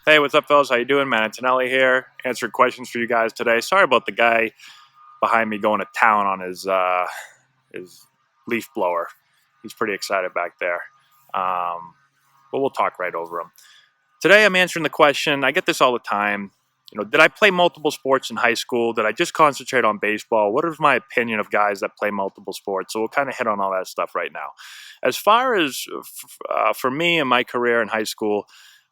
Hey, what's up, fellas? How you doing? Man, Antonelli here, answering questions for you guys today. Sorry about the guy behind me going to town on his leaf blower. He's pretty excited back there, but we'll talk right over him. Today, I'm answering the question. I get this all the time. Did I play multiple sports in high school? Did I just concentrate on baseball? What is my opinion of guys that play multiple sports? So we'll kind of hit on all that stuff right now. As far as for me and my career in high school,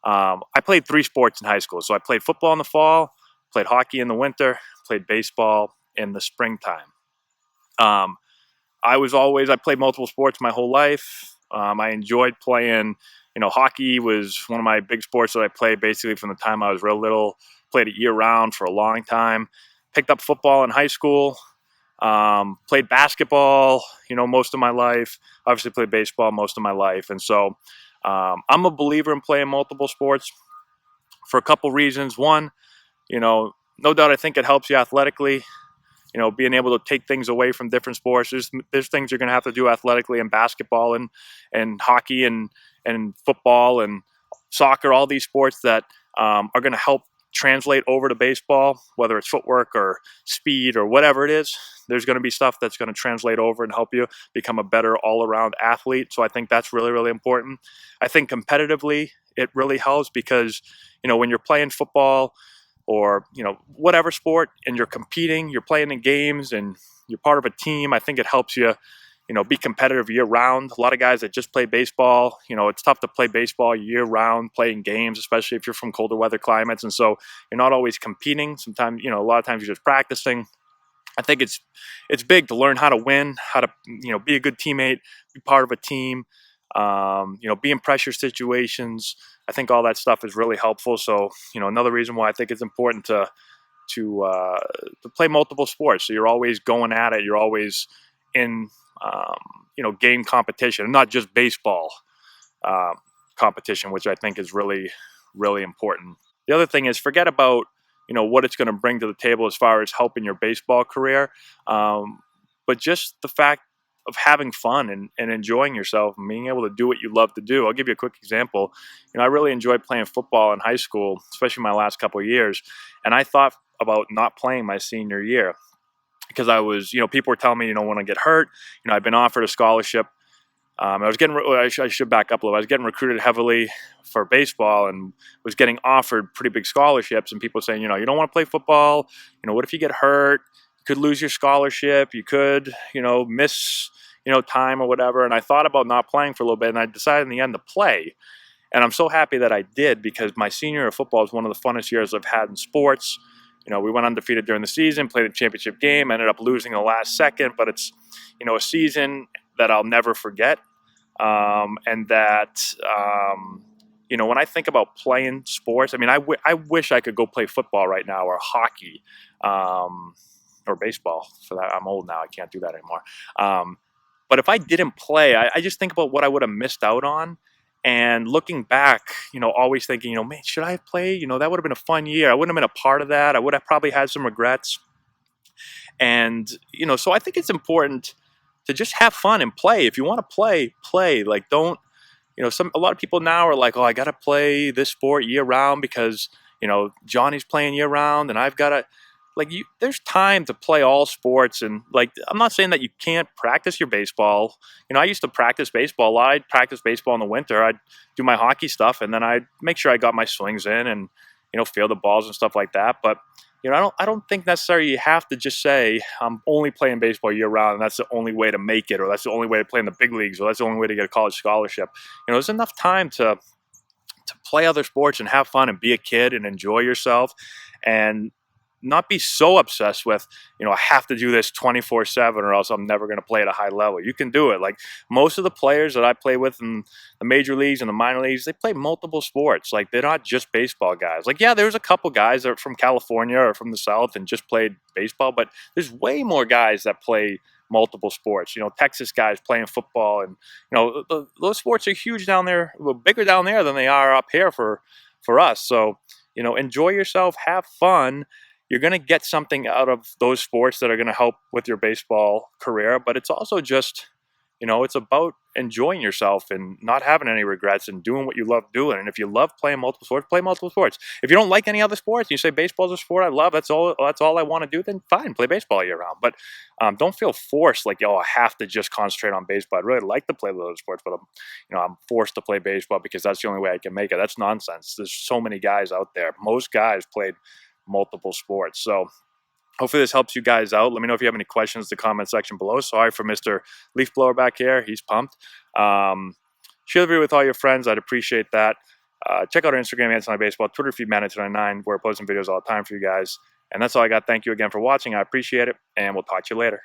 I played 3 sports in high school. So I played football in the fall, played hockey in the winter, played baseball in the springtime. Um, I played multiple sports my whole life. I enjoyed playing. Hockey was one of my big sports that I played basically from the time I was real little. Played it year round for a long time. Picked up football in high school. Played basketball, most of my life. Obviously played baseball most of my life. And so I'm a believer in playing multiple sports for a couple reasons. One, no doubt I think it helps you athletically. Being able to take things away from different sports. There's things you're going to have to do athletically in basketball and hockey and football and soccer, all these sports that are going to help translate over to baseball, whether it's footwork or speed or whatever it is. There's going to be stuff that's going to translate over and help you become a better all-around athlete. So I think that's really, really important. I think competitively, it really helps because, when you're playing football or whatever sport and you're competing, you're playing in games and you're part of a team, I think it helps you be competitive year round. A lot of guys that just play baseball, it's tough to play baseball year round, playing games, especially if you're from colder weather climates. And so you're not always competing. Sometimes, a lot of times you're just practicing. I think it's big to learn how to win, how to, be a good teammate, be part of a team, be in pressure situations. I think all that stuff is really helpful. So, another reason why I think it's important to play multiple sports. So you're always going at it. You're always in, game competition, not just baseball competition, which I think is really, really important. The other thing is forget about, what it's going to bring to the table as far as helping your baseball career, but just the fact of having fun and enjoying yourself and being able to do what you love to do. I'll give you a quick example. I really enjoyed playing football in high school, especially my last couple of years, and I thought about not playing my senior year because I was, people were telling me, when I get hurt, I've been offered a scholarship. I should back up a little. I was getting recruited heavily for baseball and was getting offered pretty big scholarships. And people saying, you don't want to play football. What if you get hurt? You could lose your scholarship. You could, miss, time or whatever. And I thought about not playing for a little bit, and I decided in the end to play. And I'm so happy that I did because my senior year of football is one of the funnest years I've had in sports. We went undefeated during the season, played a championship game, ended up losing the last second, but it's, a season that I'll never forget. And that, when I think about playing sports, I wish I could go play football right now or hockey, or baseball for that. I'm old now. I can't do that anymore. But if I didn't play, I just think about what I would have missed out on. And looking back, always thinking, man, should I have played? That would have been a fun year. I wouldn't have been a part of that. I would have probably had some regrets. And, so I think it's important to just have fun and play. If you want to play, play. Like, don't, a lot of people now are like, oh, I got to play this sport year round because, Johnny's playing year round and I've got to, there's time to play all sports. And I'm not saying that you can't practice your baseball. I used to practice baseball a lot. I'd practice baseball in the winter. I'd do my hockey stuff and then I'd make sure I got my swings in and, field the balls and stuff like that. But, I don't think necessarily you have to just say, I'm only playing baseball year round and that's the only way to make it, or that's the only way to play in the big leagues, or that's the only way to get a college scholarship. There's enough time to play other sports and have fun and be a kid and enjoy yourself and not be so obsessed with, I have to do this 24/7 or else I'm never going to play at a high level. You can do it. Like most of the players that I play with in the major leagues and the minor leagues, they play multiple sports. Like they're not just baseball guys. Like, yeah, there's a couple guys that are from California or from the South and just played baseball, but there's way more guys that play multiple sports. Texas guys playing football, and those sports are huge down there, well, bigger down there than they are up here for us. So enjoy yourself, have fun. You're going to get something out of those sports that are going to help with your baseball career, but it's also just You know, it's about enjoying yourself and not having any regrets and doing what you love doing. And if you love playing multiple sports, play multiple sports. If you don't like any other sports, you say baseball's a sport I love, that's all I want to do, then fine, play baseball year round. But don't feel forced like, oh, I have to just concentrate on baseball. I'd really like to play the other sports, but I'm forced to play baseball because that's the only way I can make it. That's nonsense. There's so many guys out there. Most guys played multiple sports. So hopefully this helps you guys out. Let me know if you have any questions in the comment section below. Sorry for Mr. Leaf Blower back here. He's pumped. Share the video with all your friends. I'd appreciate that. Check out our Instagram, Antonelli Baseball, Twitter feed, Man829. We're posting videos all the time for you guys. And that's all I got. Thank you again for watching. I appreciate it, and we'll talk to you later.